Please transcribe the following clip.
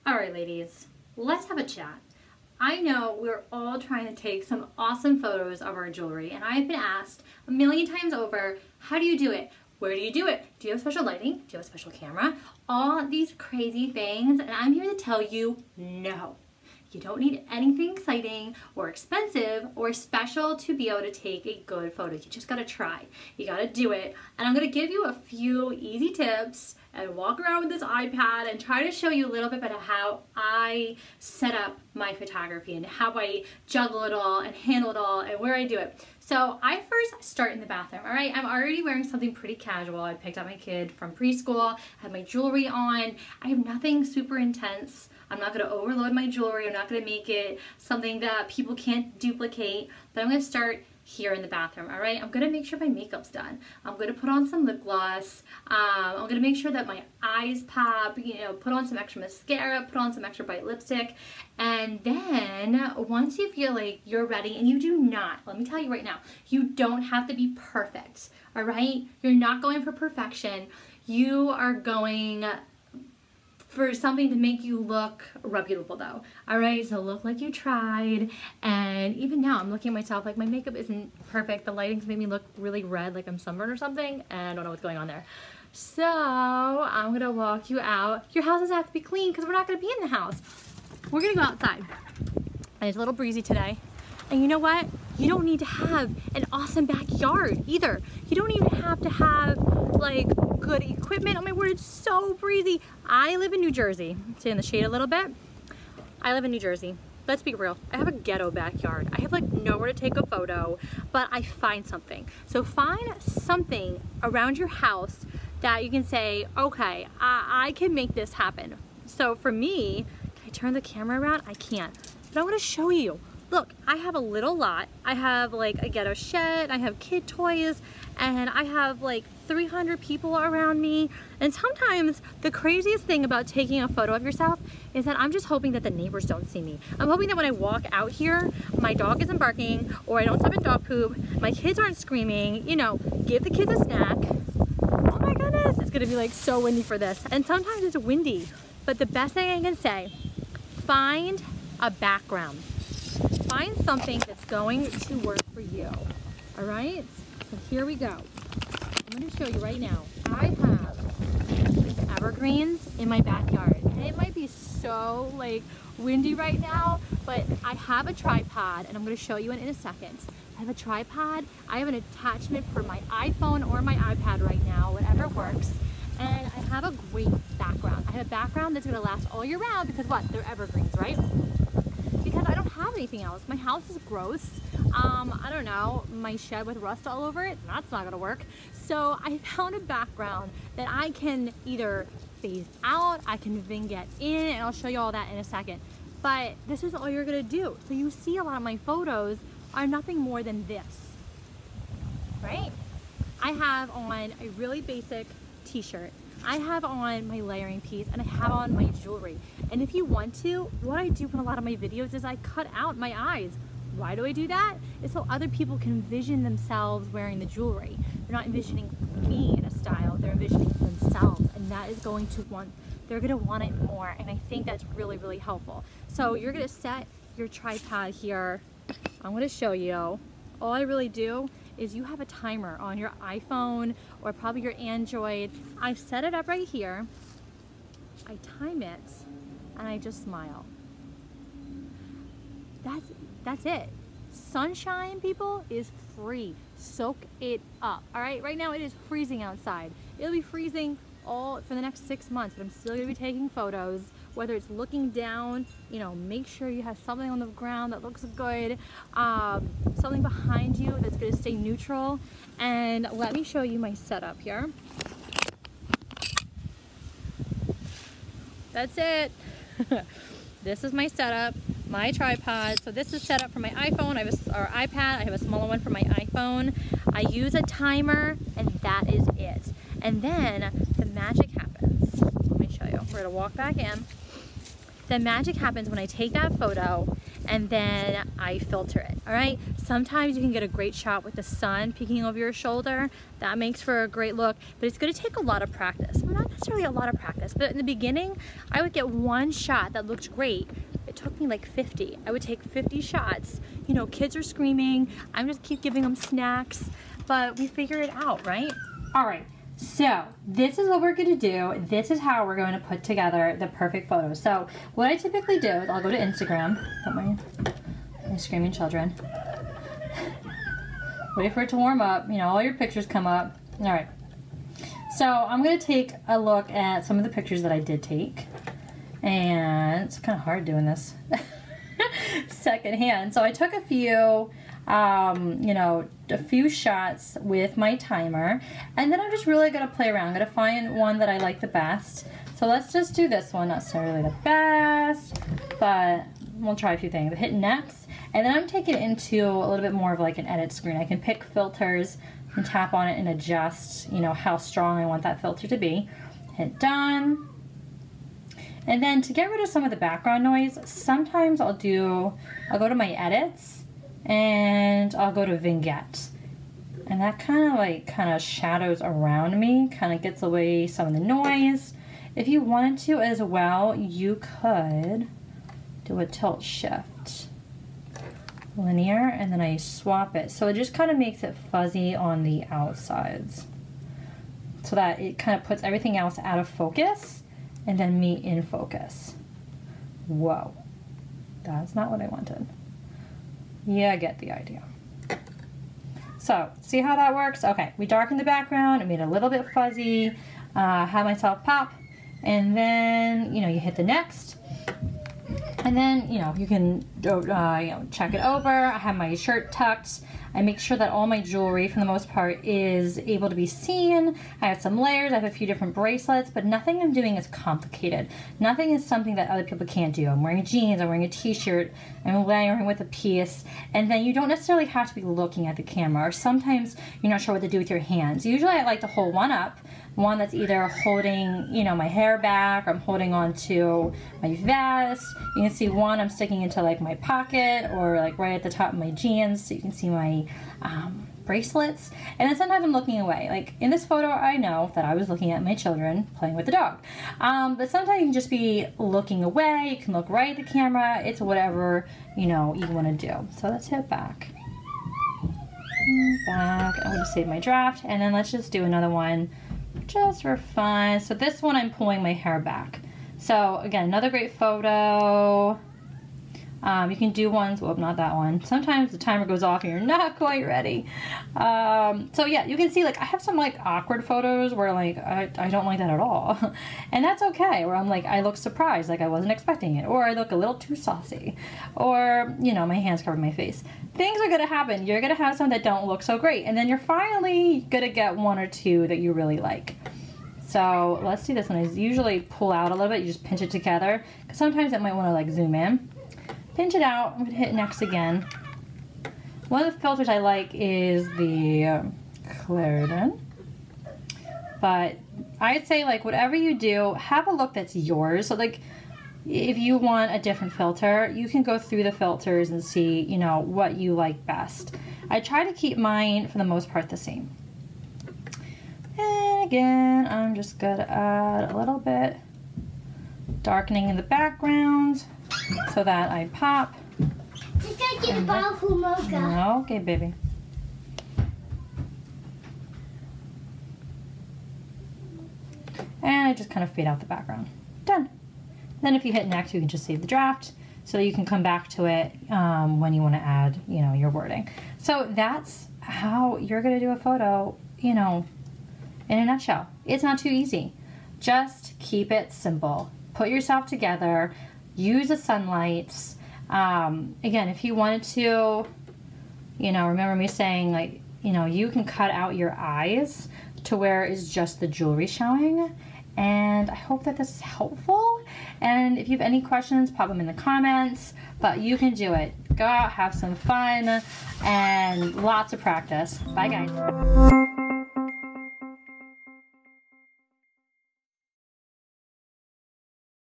Alright ladies, let's have a chat. I know we're all trying to take some awesome photos of our jewelry, and I've been asked a million times over, how do you do it? Where do you do it? Do you have special lighting? Do you have a special camera? All these crazy things, and I'm here to tell you, no. You don't need anything exciting or expensive or special to be able to take a good photo. You just gotta try. You gotta do it. And I'm gonna give you a few easy tips and walk around with this iPad and try to show you a little bit about how I set up my photography and how I juggle it all and handle it all and where I do it. So I first start in the bathroom, all right? I'm already wearing something pretty casual. I picked up my kid from preschool, have my jewelry on. I have nothing super intense. I'm not gonna overload my jewelry. I'm not gonna make it something that people can't duplicate, but I'm gonna start here in the bathroom, all right? I'm gonna make sure my makeup's done. I'm gonna put on some lip gloss. I'm gonna make sure that my eyes pop, put on some extra mascara, put on some extra bright lipstick. And then once you feel like you're ready, and you do not, let me tell you right now, you don't have to be perfect, all right? You're not going for perfection. You are going for something to make you look reputable though, all right? So look like you tried. And even now I'm looking at myself like my makeup isn't perfect. The lighting's made me look really red, like I'm sunburned or something, and I don't know what's going on there. So I'm gonna walk you out. Your house doesn't have to be clean because we're not gonna be in the house. We're gonna go outside. And it's a little breezy today. And you know what? You don't need to have an awesome backyard either. You don't even have to have like good equipment. Oh my word, it's so breezy. I live in New Jersey. Stay in the shade a little bit. I live in New Jersey. Let's be real. I have a ghetto backyard. I have like nowhere to take a photo, but I find something. So find something around your house that you can say, okay, I can make this happen. So for me, can I turn the camera around? I can't, but I'm gonna show you. Look, I have a little lot. I have like a ghetto shed, I have kid toys, and I have like 300 people around me. And sometimes the craziest thing about taking a photo of yourself is that I'm just hoping that the neighbors don't see me. I'm hoping that when I walk out here, my dog isn't barking, or I don't step in dog poop, my kids aren't screaming, give the kids a snack. Oh my goodness, it's gonna be like so windy for this. And sometimes it's windy, but the best thing I can say, find a background. Find something that's going to work for you, all right? So here we go. I'm gonna show you right now. I have these evergreens in my backyard. And it might be so like windy right now, but I have a tripod, and I'm gonna show you in a second. I have a tripod. I have an attachment for my iPhone or my iPad right now, whatever works. And I have a great background. I have a background that's gonna last all year round because what? They're evergreens, right? Because I don't have anything else. My house is gross. I don't know, my shed with rust all over it, that's not gonna work. So I found a background that I can either phase out, I can vignette in, and I'll show you all that in a second. But this is all you're gonna do. So you see a lot of my photos are nothing more than this, right? I have on a really basic t-shirt. I have on my layering piece, and I have on my jewelry. And if you want to, what I do in a lot of my videos is I cut out my eyes. Why do I do that? It's so other people can envision themselves wearing the jewelry. They're not envisioning me in a style, they're envisioning themselves, and that is going to they're gonna want it more, and I think that's really, really helpful. So you're gonna set your tripod here. I'm gonna show you. All I really do is you have a timer on your iPhone or probably your Android. I set it up right here, I time it, and I just smile. That's it. Sunshine, people, is free. Soak it up, all right? Right now it is freezing outside. It'll be freezing all for the next 6 months, but I'm still gonna be taking photos, whether it's looking down, make sure you have something on the ground that looks good, something behind you that's gonna stay neutral. And let me show you my setup here. That's it. This is my setup, my tripod. So this is set up for my iPhone, or iPad. I have a smaller one for my iPhone. I use a timer, and that is it. And then the magic happens. Let me show you. We're gonna walk back in. The magic happens when I take that photo and then I filter it, all right? Sometimes you can get a great shot with the sun peeking over your shoulder. That makes for a great look, but it's gonna take a lot of practice. Well, not necessarily a lot of practice, but in the beginning, I would get one shot that looked great. It took me like 50. I would take 50 shots. You know, kids are screaming. I'm just keep giving them snacks, but we figure it out, right? All right, so this is what we're gonna do. This is how we're going to put together the perfect photo. So what I typically do is I'll go to Instagram. Don't mind my screaming children. Wait for it to warm up. You know, all your pictures come up. All right. So I'm gonna take a look at some of the pictures that I did take. And it's kind of hard doing this secondhand. So I took a few, you know, a few shots with my timer, and then I'm just really gonna play around. I'm gonna find one that I like the best. So let's just do this one. Not necessarily the best, but we'll try a few things. Hit next, and then I'm taking it into a little bit more of like an edit screen. I can pick filters and tap on it and adjust, you know, how strong I want that filter to be. Hit done. And then to get rid of some of the background noise, sometimes I'll go to my edits and I'll go to vignette. And that kind of shadows around me, kind of gets away some of the noise. If you wanted to as well, you could do a tilt shift. Linear, and then I swap it. So it just kind of makes it fuzzy on the outsides, so that it kind of puts everything else out of focus and then me in focus. Whoa, that's not what I wanted. Yeah, I get the idea. So, see how that works? Okay, we darkened the background, I made it a little bit fuzzy, had myself pop, and then, you know, you hit the next, and then, you know, you can check it over. I have my shirt tucked. I make sure that all my jewelry, for the most part, is able to be seen. I have some layers. I have a few different bracelets, but nothing I'm doing is complicated. Nothing is something that other people can't do. I'm wearing jeans, I'm wearing a t-shirt, I'm layering with a piece, and then you don't necessarily have to be looking at the camera, or sometimes you're not sure what to do with your hands. Usually I like to hold one up, one that's either holding, you know, my hair back, or I'm holding on to my vest. You can see one I'm sticking into like my pocket, or like right at the top of my jeans, so you can see my bracelets. And then sometimes I'm looking away. Like in this photo, I know that I was looking at my children playing with the dog. But sometimes you can just be looking away. You can look right at the camera. It's whatever, you know, you want to do. So let's hit back. Back. I'm going to save my draft, and then let's just do another one just for fun. So this one I'm pulling my hair back. So again, another great photo. You can do ones, well, not that one. Sometimes the timer goes off and you're not quite ready. So yeah, you can see like I have some like awkward photos where like I don't like that at all. And that's okay, where I'm like, I look surprised, like I wasn't expecting it, or I look a little too saucy, or, you know, my hands cover my face. Things are gonna happen. You're gonna have some that don't look so great, and then you're finally gonna get one or two that you really like. So let's do this one. I usually pull out a little bit, you just pinch it together, because sometimes it might want to like zoom in. Pinch it out. I'm going to hit next again. One of the filters I like is the Clarendon. But I'd say like whatever you do, have a look that's yours. So like if you want a different filter, you can go through the filters and see, you know, what you like best. I try to keep mine for the most part the same. And again, I'm just going to add a little bit darkening in the background, so that I pop. Just gotta get a bottle for Mocha. Okay, baby. And I just kind of fade out the background. Done. Then if you hit next, you can just save the draft so that you can come back to it when you want to add, you know, your wording. So that's how you're going to do a photo, you know, in a nutshell. It's not too easy. Just keep it simple. Put yourself together. Use the sunlights. Again, if you wanted to, you know, remember me saying like, you know, you can cut out your eyes to where it's just the jewelry showing. And I hope that this is helpful. And if you have any questions, pop them in the comments. But you can do it. Go out, have some fun, and lots of practice. Bye, guys.